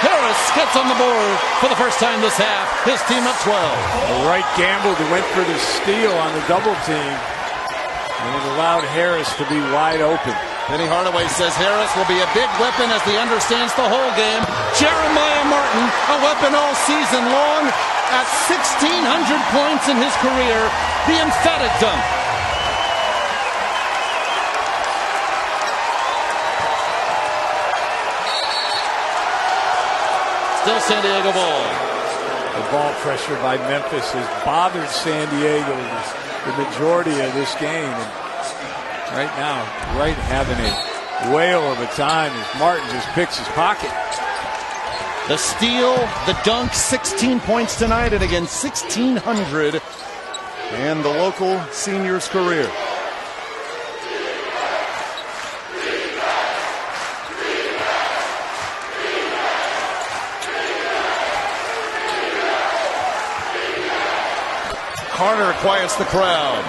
Harris gets on the board for the first time this half. His team up 12. Wright gambled and went for the steal on the double team, and it allowed Harris to be wide open. Penny Hardaway says Harris will be a big weapon as he understands the whole game. Jeremiah Martin, a weapon all season long. At 1,600 points in his career, the emphatic dunk. Still San Diego ball. The ball pressure by Memphis has bothered San Diego the majority of this game. And right now, Wright having a whale of a time as Martin just picks his pocket. The steal, the dunk, 16 points tonight, and again 1,600 And the local senior's career. Carter quiets the crowd.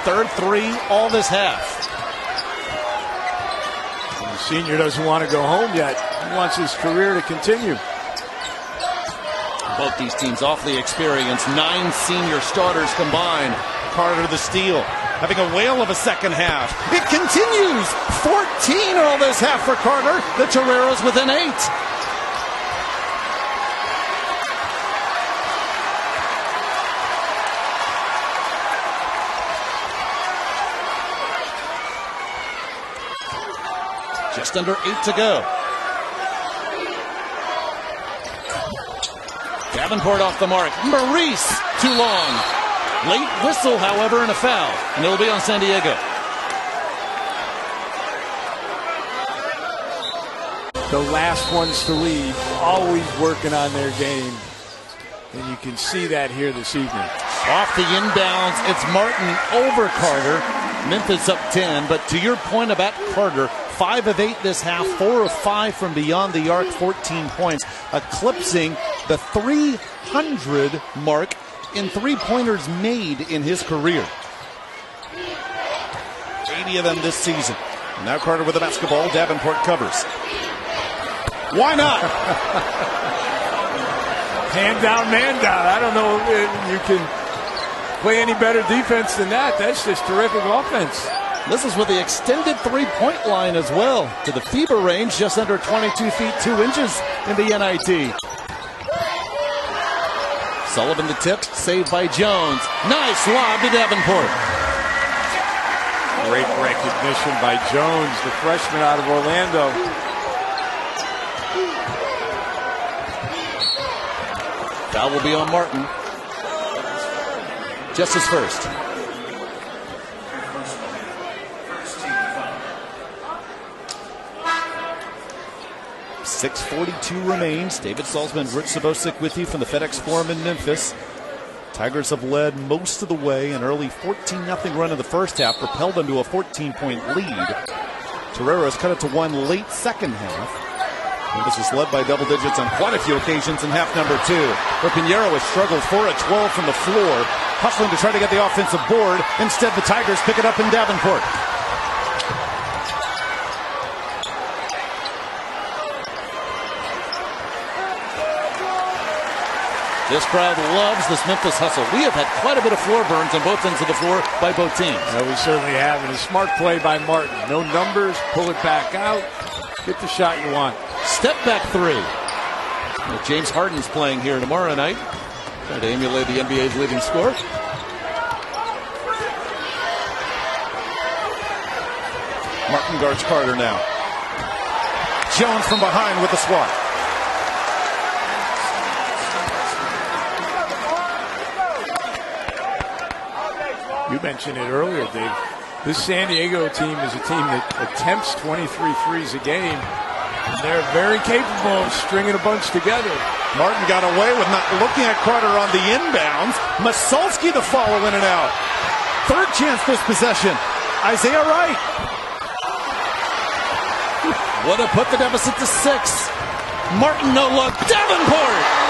Third three all this half. Senior doesn't want to go home yet. He wants his career to continue. Both these teams awfully experienced. 9 senior starters combined. Carter the steal, having a whale of a second half. It continues. 14 all this half for Carter. The Toreros within 8. Just under 8 to go. Davenport off the mark. Maurice, too long. Late whistle, however, and a foul. And it'll be on San Diego. The last ones to leave, always working on their game. And you can see that here this evening. Off the inbounds, it's Martin over Carter. Memphis up 10, but to your point about Carter, 5 of 8 this half, 4 of 5 from beyond the arc, 14 points, eclipsing the 300 mark in three-pointers made in his career. 80 of them this season. And now Carter with the basketball. Davenport covers. Why not? Hand down, man down. I don't know if you can play any better defense than that. That's just terrific offense. This is with the extended three-point line as well. To the FIBA range, just under 22 feet 2 inches in the NIT. Sullivan the tip, saved by Jones. Nice lob to Davenport. Great recognition by Jones, the freshman out of Orlando. Foul will be on Martin. Just his first. .642 remains. David Salzman, Rich Sabosic with you from the FedEx Forum in Memphis. Tigers have led most of the way. An early 14-0 run in the first half propelled them to a 14-point lead. Toreros cut it to 1 late second half. Memphis was led by double digits on quite a few occasions in half number 2. But Pinheiro has struggled 4 of 12 from the floor, hustling to try to get the offensive board. Instead, the Tigers pick it up in Davenport. This crowd loves this Memphis hustle. We have had quite a bit of floor burns on both ends of the floor by both teams. Yeah, we certainly have. And a smart play by Martin. No numbers, pull it back out, get the shot you want. Step back 3. Well, James Harden's playing here tomorrow night. Trying to emulate the NBA's leading scorer. Martin guards Carter now. Jones from behind with the swat. You mentioned it earlier, Dave. This San Diego team is a team that attempts 23 threes a game. And they're very capable of stringing a bunch together. Martin got away with not looking at Carter on the inbounds. Masalski the follow in and out. Third chance this possession. Isaiah Wright. Would have put the deficit to 6. Martin no look. Davenport!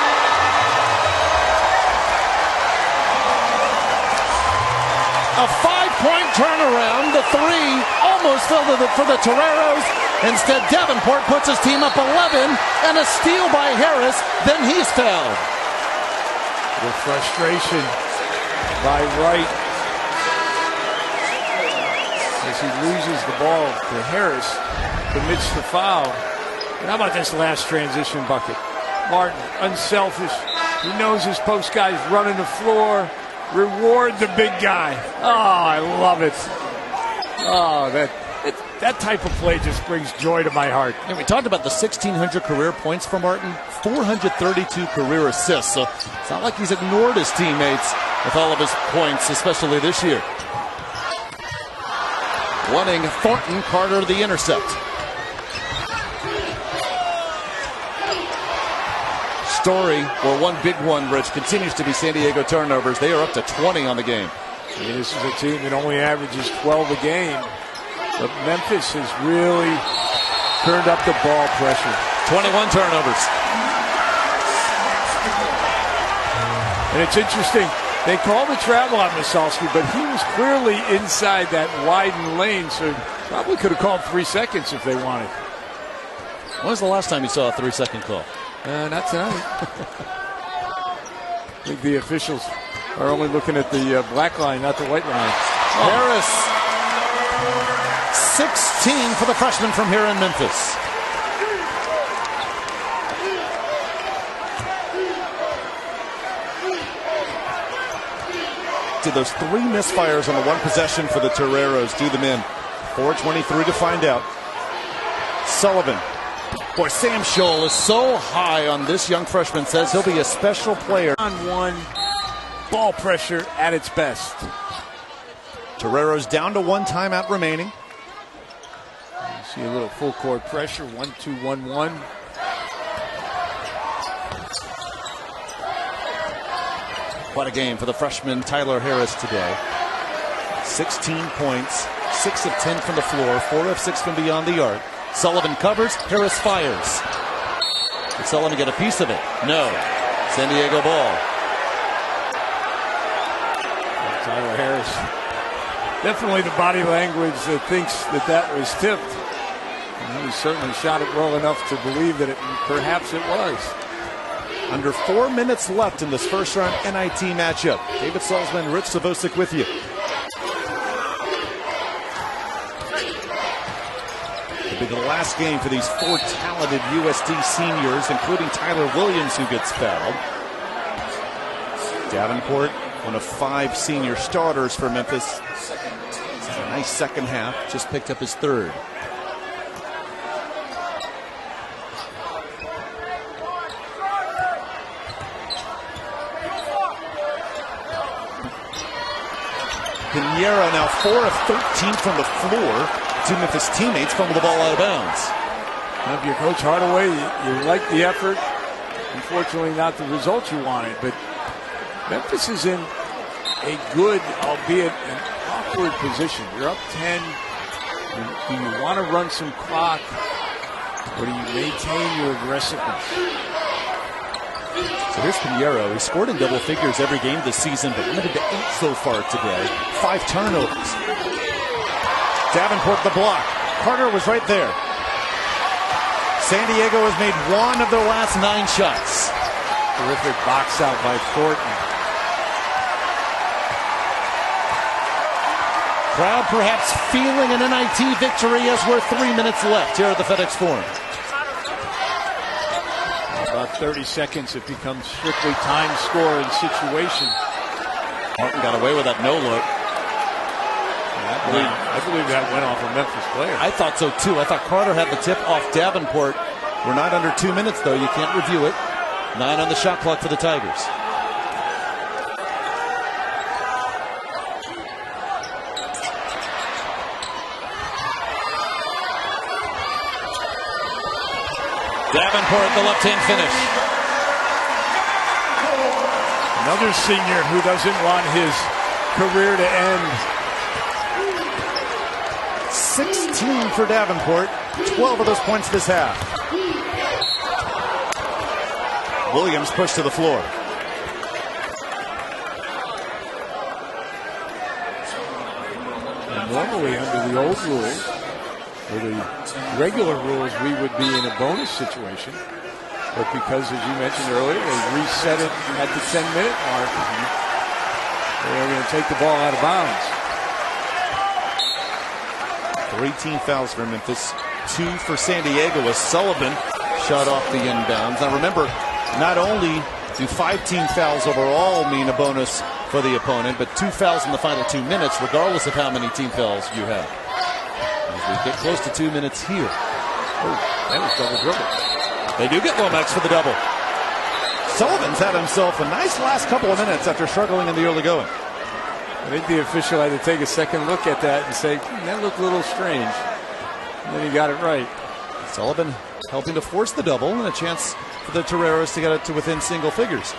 A 5-point turnaround. The 3 almost fell for the Toreros. Instead, Davenport puts his team up 11, and a steal by Harris. Then he's fouled. The frustration by Wright as he loses the ball to Harris, commits the foul. And how about this last transition bucket? Martin, unselfish. He knows his post guy's running the floor. Reward the big guy. Oh, I love it. Oh, that type of play just brings joy to my heart. And we talked about the 1,600 career points for Martin, 432 career assists. So it's not like he's ignored his teammates with all of his points, especially this year. Wanting Thornton, Carter the intercept. Story, or one big one, Rich, continues to be San Diego turnovers. They are up to 20 on the game. Yeah, this is a team that only averages 12 a game. But Memphis has really turned up the ball pressure. 21 turnovers. And it's interesting. They called the travel on Masalski, but he was clearly inside that widened lane, so probably could have called 3 seconds if they wanted. When was the last time you saw a 3-second call? Not tonight. I think the officials are only looking at the black line, not the white line. Harris, 16 for the freshman from here in Memphis. Did those 3 misfires on the 1 possession for the Toreros do them in? 4:23 to find out. Sullivan. Boy, Sam Scholl is so high on this young freshman, says he'll be a special player. On 1, ball pressure at its best. Toreros down to 1 timeout remaining. You see a little full court pressure, 1-2-1-1. What a game for the freshman Tyler Harris today. 16 points, 6 of 10 from the floor, 4 of 6 from beyond the arc. Sullivan covers, Harris fires. Did Sullivan get a piece of it? No. San Diego ball. Tyler Harris. Definitely the body language that thinks that was tipped. And he certainly shot it well enough to believe that perhaps it was. Under 4 minutes left in this first round NIT matchup. David Salzman, Rich Savosic with you. It'll be the last game for these 4 talented USD seniors, including Tyler Williams, who gets fouled. Davenport, one of 5 senior starters for Memphis. This is a nice second half. Just picked up his 3rd. Pinheiro now 4 of 13 from the floor. 2 Memphis teammates fumble the ball out of bounds. Now, if you're Coach Hardaway, you like the effort. Unfortunately, not the results you wanted. But Memphis is in a good, albeit an awkward position. You're up 10. Do you want to run some clock, or do you maintain your aggressiveness? So here's Pinheiro. He scored in double figures every game this season, but limited to 8 so far today. 5 turnovers. Davenport the block. Carter was right there. San Diego has made 1 of their last 9 shots. Terrific box out by Thornton. Crowd perhaps feeling an NIT victory as we're 3 minutes left here at the FedEx Forum. About 30 seconds, it becomes strictly time score and situation. Martin got away with that no look. I believe that went off a Memphis player. I thought so too. I thought Carter had the tip off Davenport. We're not under 2 minutes though. You can't review it. 9 on the shot clock for the Tigers. Davenport, the left-hand finish. Another senior who doesn't want his career to end. 16 for Davenport. 12 of those points this half. Williams pushed to the floor. And normally under the old rules, or the regular rules, we would be in a bonus situation. But because, as you mentioned earlier, they reset it at the 10-minute mark, they're going to take the ball out of bounds. 3 team fouls for Memphis, 2 for San Diego as Sullivan shot off the inbounds. Now remember, not only do 5 team fouls overall mean a bonus for the opponent, but 2 fouls in the final 2 minutes, regardless of how many team fouls you have. As we get close to 2 minutes here. Oh, that was double dribble. They do get Lomax for the double. Sullivan's had himself a nice last couple of minutes after struggling in the early going. I think the official had to take a second look at that and say, that looked a little strange. And then he got it right. Sullivan helping to force the double and a chance for the Toreros to get it to within single figures.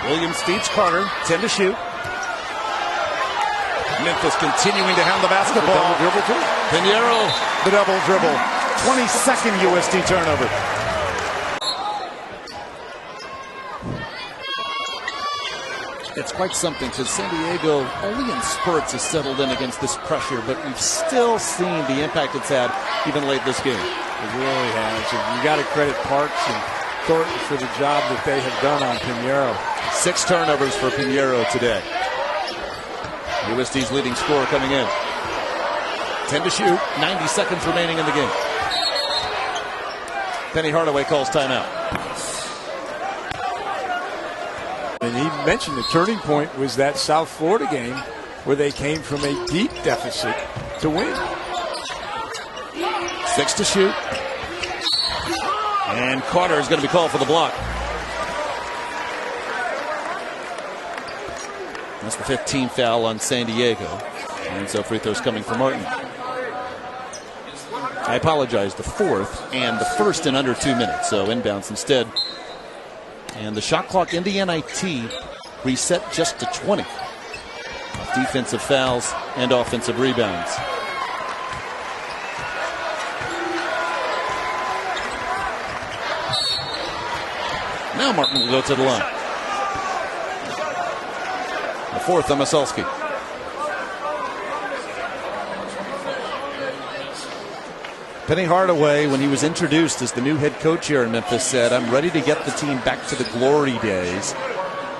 Williams feeds Carter, 10 to shoot. Memphis continuing to hound the basketball. Double dribble too. Pinheiro, the double dribble. 22nd USD turnover. It's quite something because San Diego only in spurts has settled in against this pressure, but we've still seen the impact it's had even late this game. It really has. And you got to credit Parks and Thornton for the job that they have done on Pinheiro. 6 turnovers for Pinheiro today. USD's leading scorer coming in. 10 to shoot, 90 seconds remaining in the game. Penny Hardaway calls timeout. And he mentioned the turning point was that South Florida game where they came from a deep deficit to win. 6 to shoot. And Carter is going to be called for the block. That's the 15th foul on San Diego. And so free throws coming for Martin. I apologize, the 4th and the 1st in under 2 minutes. So inbounds instead. And the shot clock in the NIT reset just to 20. Defensive fouls and offensive rebounds. Now Martin will go to the line. The 4th on Masalski. Penny Hardaway, when he was introduced as the new head coach here in Memphis, said, "I'm ready to get the team back to the glory days."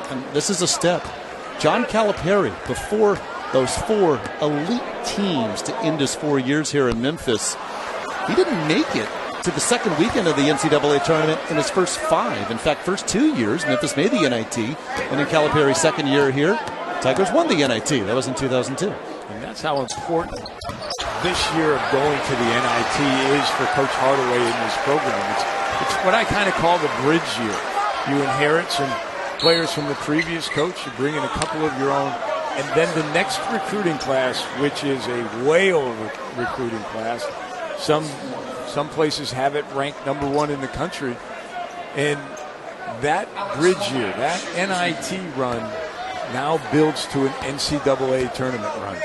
And this is a step. John Calipari, before those 4 elite teams to end his 4 years here in Memphis, he didn't make it to the second weekend of the NCAA tournament in his first 5. In fact, first 2 years, Memphis made the NIT. And in Calipari's second year here, Tigers won the NIT. That was in 2002. And that's how important this year of going to the NIT is for Coach Hardaway in this program. It's what I kind of call the bridge year. You inherit some players from the previous coach, you bring in a couple of your own, and then the next recruiting class, which is a whale of a recruiting class. Some places have it ranked number 1 in the country. And that bridge year, that NIT run, now builds to an NCAA tournament run.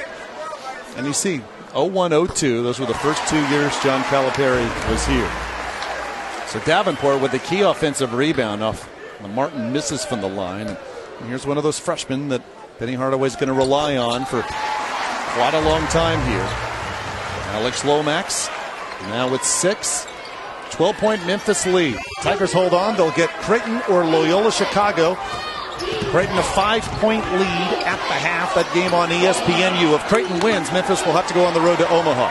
And you see, 01-02, those were the first 2 years John Calipari was here. So Davenport with the key offensive rebound off the Martin misses from the line. And here's one of those freshmen that Penny Hardaway's going to rely on for quite a long time here. Alex Lomax now with 6. 12-point Memphis lead. Tigers hold on. They'll get Creighton or Loyola Chicago. Creighton a 5-point lead at the half. That game on ESPNU. If Creighton wins, Memphis will have to go on the road to Omaha.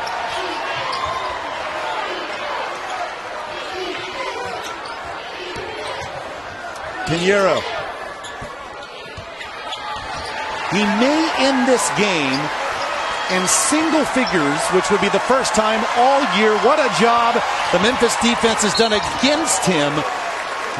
Pinheiro. He may end this game in single figures, which would be the first time all year. What a job the Memphis defense has done against him.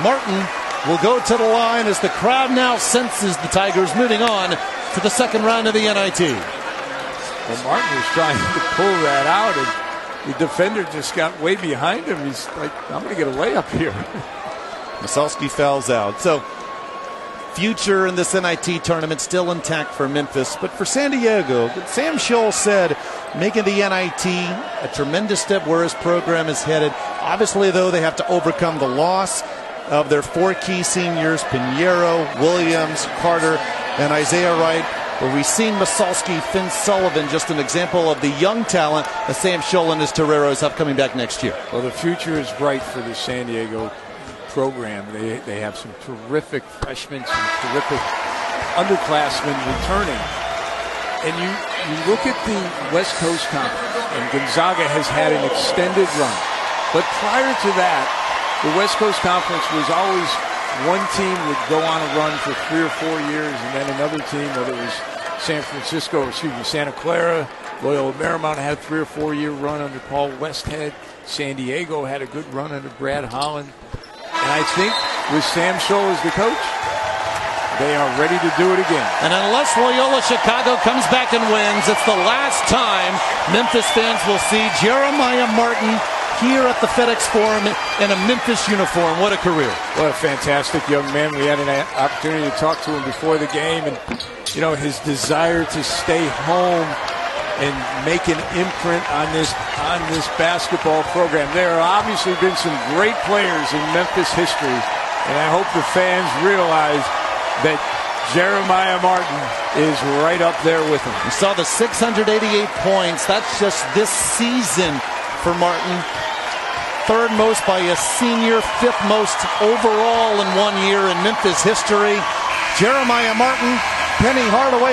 Martin will go to the line as the crowd now senses the Tigers moving on to the second round of the NIT. Well, Martin was trying to pull that out, and the defender just got way behind him. He's like, I'm going to get a layup here. Masalski fouls out. So, future in this NIT tournament still intact for Memphis. But for San Diego, Sam Scholl said, making the NIT a tremendous step where his program is headed. Obviously, though, they have to overcome the loss of their 4 key seniors, Pinheiro, Williams, Carter, and Isaiah Wright. But we've seen Masalski, Finn Sullivan, just an example of the young talent that Sam Scholl and his Toreros have coming back next year. Well, the future is bright for the San Diego program. They have some terrific freshmen, some terrific underclassmen returning. And you look at the West Coast Conference, and Gonzaga has had an extended run. But prior to that, the West Coast Conference was always one team would go on a run for 3 or 4 years, and then another team, whether it was Santa Clara, Loyola Marymount had a 3 or 4 year run under Paul Westhead. San Diego had a good run under Brad Holland. And I think with Sam Scholl as the coach, they are ready to do it again. And unless Loyola Chicago comes back and wins, it's the last time Memphis fans will see Jeremiah Martin here at the FedEx Forum in a Memphis uniform. What a career. What a fantastic young man. We had an opportunity to talk to him before the game, and you know, his desire to stay home and make an imprint on this basketball program. There have obviously been some great players in Memphis history, and I hope the fans realize that Jeremiah Martin is right up there with him. We saw the 688 points. That's just this season for Martin. Third most by a senior, fifth most overall in 1 year in Memphis history. Jeremiah Martin, Penny Hardaway.